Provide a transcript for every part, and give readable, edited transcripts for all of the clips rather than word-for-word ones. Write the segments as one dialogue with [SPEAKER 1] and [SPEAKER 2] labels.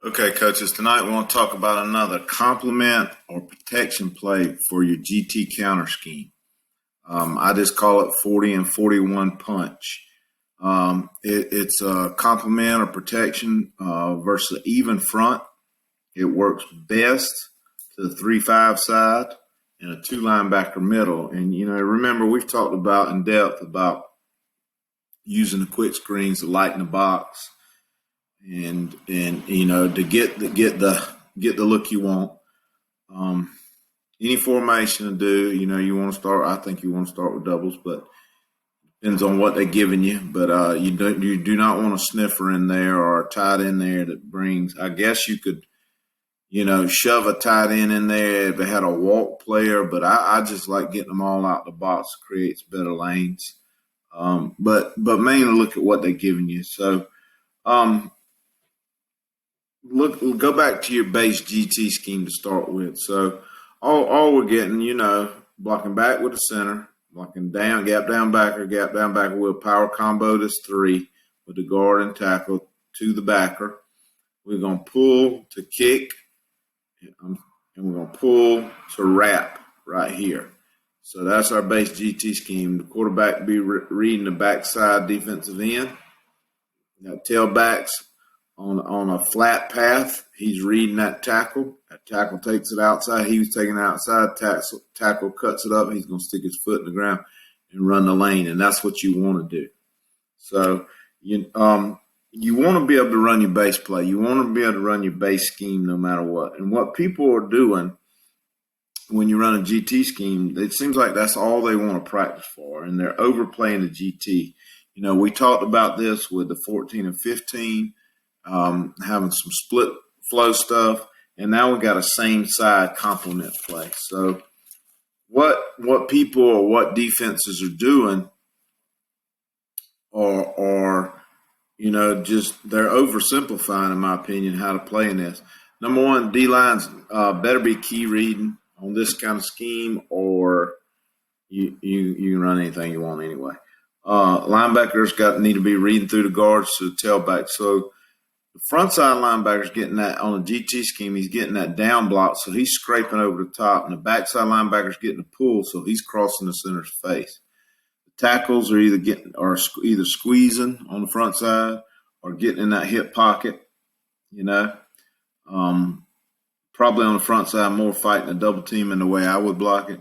[SPEAKER 1] Okay, coaches, tonight we want to talk about another complement or protection play for your GT counter scheme. I just call it 40 and 41 punch. It's a complement or protection versus even front. It works best to the 3-5 side and a 2 linebacker middle. And, remember we've talked about in depth about using the quick screens to lighten the box. And to get the look you want. Any formation to do, you want to start. I think you want to start with doubles, but depends on what they're giving you. But you do not want a sniffer in there or a tight end there that brings. I guess you could, shove a tight end in there if it had a walk player. But I just like getting them all out the box. It creates better lanes. But mainly look at what they're giving you. So. Go back to your base GT scheme to start with. So all we're getting, blocking back with the center, blocking down, gap down backer with a power combo that's 3 with the guard and tackle to the backer. We're going to pull to kick, and we're going to pull to wrap right here. So that's our base GT scheme. The quarterback be reading the backside defensive end. Now tailbacks on a flat path, he's reading that tackle. That tackle takes it outside. He was taking it outside. Tackle cuts it up. He's going to stick his foot in the ground and run the lane, and that's what you want to do. So you want to be able to run your base play. You want to be able to run your base scheme no matter what. And what people are doing when you run a GT scheme, it seems like that's all they want to practice for, and they're overplaying the GT. We talked about this with the 14 and 15. Having some split flow stuff, and now we got a same side complement play. So what people or what defenses are doing are just they're oversimplifying, in my opinion, how to play in this. Number one, D-lines better be key reading on this kind of scheme, or you can run anything you want anyway. Linebackers need to be reading through the guards to the tailback. So the front side linebacker's getting that on a GT scheme. He's getting that down block, so he's scraping over the top. And the backside linebacker's getting a pull, so he's crossing the center's face. The tackles are either squeezing on the front side or getting in that hip pocket. Probably on the front side more fighting a double team in the way I would block it.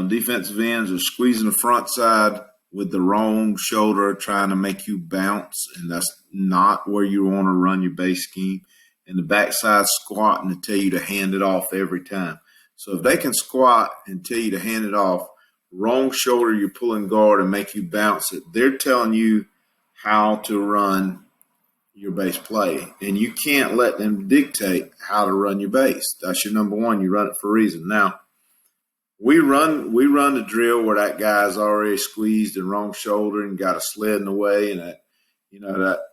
[SPEAKER 1] Defensive ends are squeezing the front side with the wrong shoulder, trying to make you bounce, and that's not where you want to run your base scheme. And the backside squatting to tell you to hand it off every time. So if they can squat and tell you to hand it off, wrong shoulder, you're pulling guard and make you bounce it, they're telling you how to run your base play. And you can't let them dictate how to run your base. That's your number one. You run it for a reason. Now, We run the drill where that guy's already squeezed and wrong shoulder and got a sled in the way, and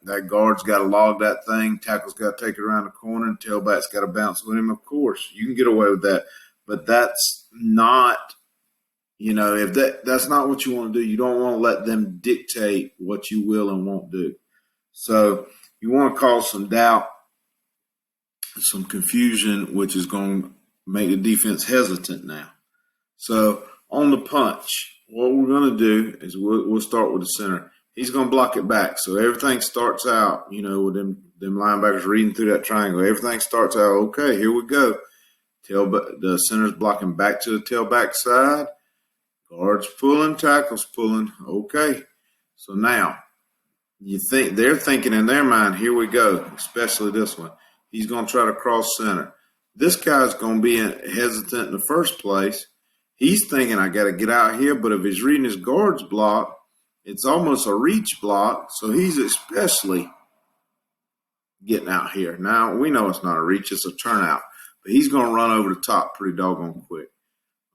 [SPEAKER 1] that guard's got to log that thing. Tackle's got to take it around the corner, and tailback's got to bounce with him. Of course, you can get away with that, but that's not, if that's not what you want to do. You don't want to let them dictate what you will and won't do. So you want to cause some doubt, some confusion, which is going to make the defense hesitant now. So on the punch, what we're going to do is we'll start with the center. He's going to block it back. So everything starts out, with them linebackers reading through that triangle. Everything starts out, okay, here we go. The center's blocking back to the tailback side. Guards pulling, tackles pulling. Okay. So now they're thinking in their mind, here we go, especially this one. He's going to try to cross center. This guy's going to be hesitant in the first place. He's thinking, I got to get out here, but if he's reading his guard's block, it's almost a reach block, so he's especially getting out here. Now, we know it's not a reach, it's a turnout, but he's going to run over the top pretty doggone quick.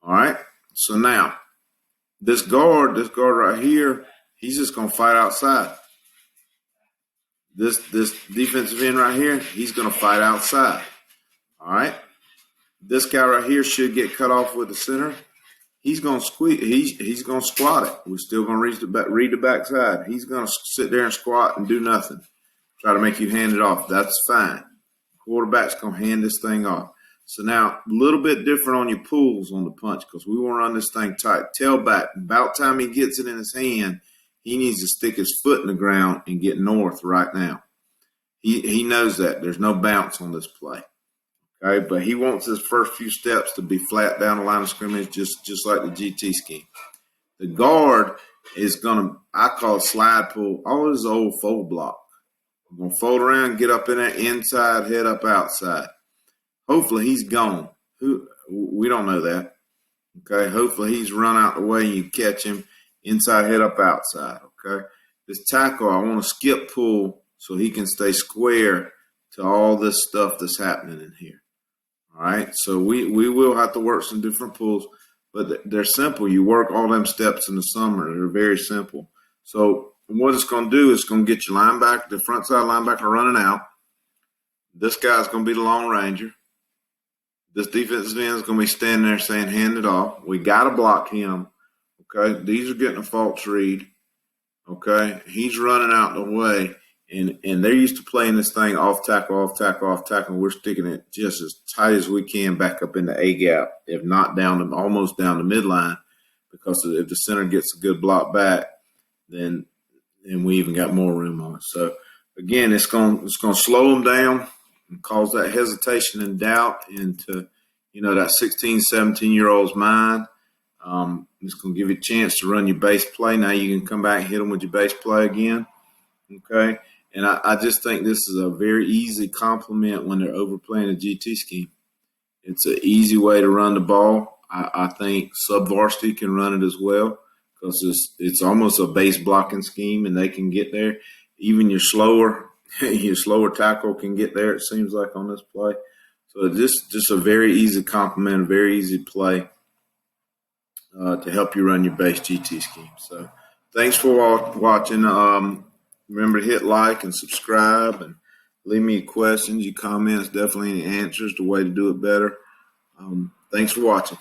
[SPEAKER 1] All right? So now, this guard right here, he's just going to fight outside. This defensive end right here, he's going to fight outside. All right? This guy right here should get cut off with the center. He's going to squeeze. He's going to squat it. We're still going to read the backside. He's going to sit there and squat and do nothing. Try to make you hand it off. That's fine. Quarterback's going to hand this thing off. So now a little bit different on your pulls on the punch because we want to run this thing tight. Tailback, about time he gets it in his hand, he needs to stick his foot in the ground and get north right now. He knows that. There's no bounce on this play. Okay, but he wants his first few steps to be flat down the line of scrimmage, just like the GT scheme. The guard is going to, I call it slide pull. All this is old fold block. I'm going to fold around, get up in there, inside, head up, outside. Hopefully he's gone. We don't know that. Okay, hopefully he's run out the way and you catch him inside, head up, outside. Okay, this tackle, I want to skip pull so he can stay square to all this stuff that's happening in here. All right, so we will have to work some different pulls, but they're simple. You work all them steps in the summer. They're very simple. So what it's going to do is going to get your linebacker, the front side linebacker running out. This guy's going to be the long ranger. This defensive end is going to be standing there saying, hand it off. We got to block him. Okay, these are getting a false read. Okay, he's running out the way. And they're used to playing this thing off tackle, off tackle, off tackle. We're sticking it just as tight as we can back up in the A gap, if not down to almost down the midline, because if the center gets a good block back, then we even got more room on it. So again, it's going to slow them down and cause that hesitation and doubt into that 16, 17-year-old's mind. It's going to give you a chance to run your base play. Now you can come back and hit them with your base play again. Okay. And I just think this is a very easy complement when they're overplaying a GT scheme. It's an easy way to run the ball. I think sub-varsity can run it as well because it's almost a base blocking scheme, and they can get there. Even your slower tackle can get there, it seems like, on this play. So just a very easy complement, a very easy play to help you run your base GT scheme. So thanks for watching. Remember to hit like and subscribe and leave me your questions, your comments, definitely any answers, the way to do it better. Thanks for watching.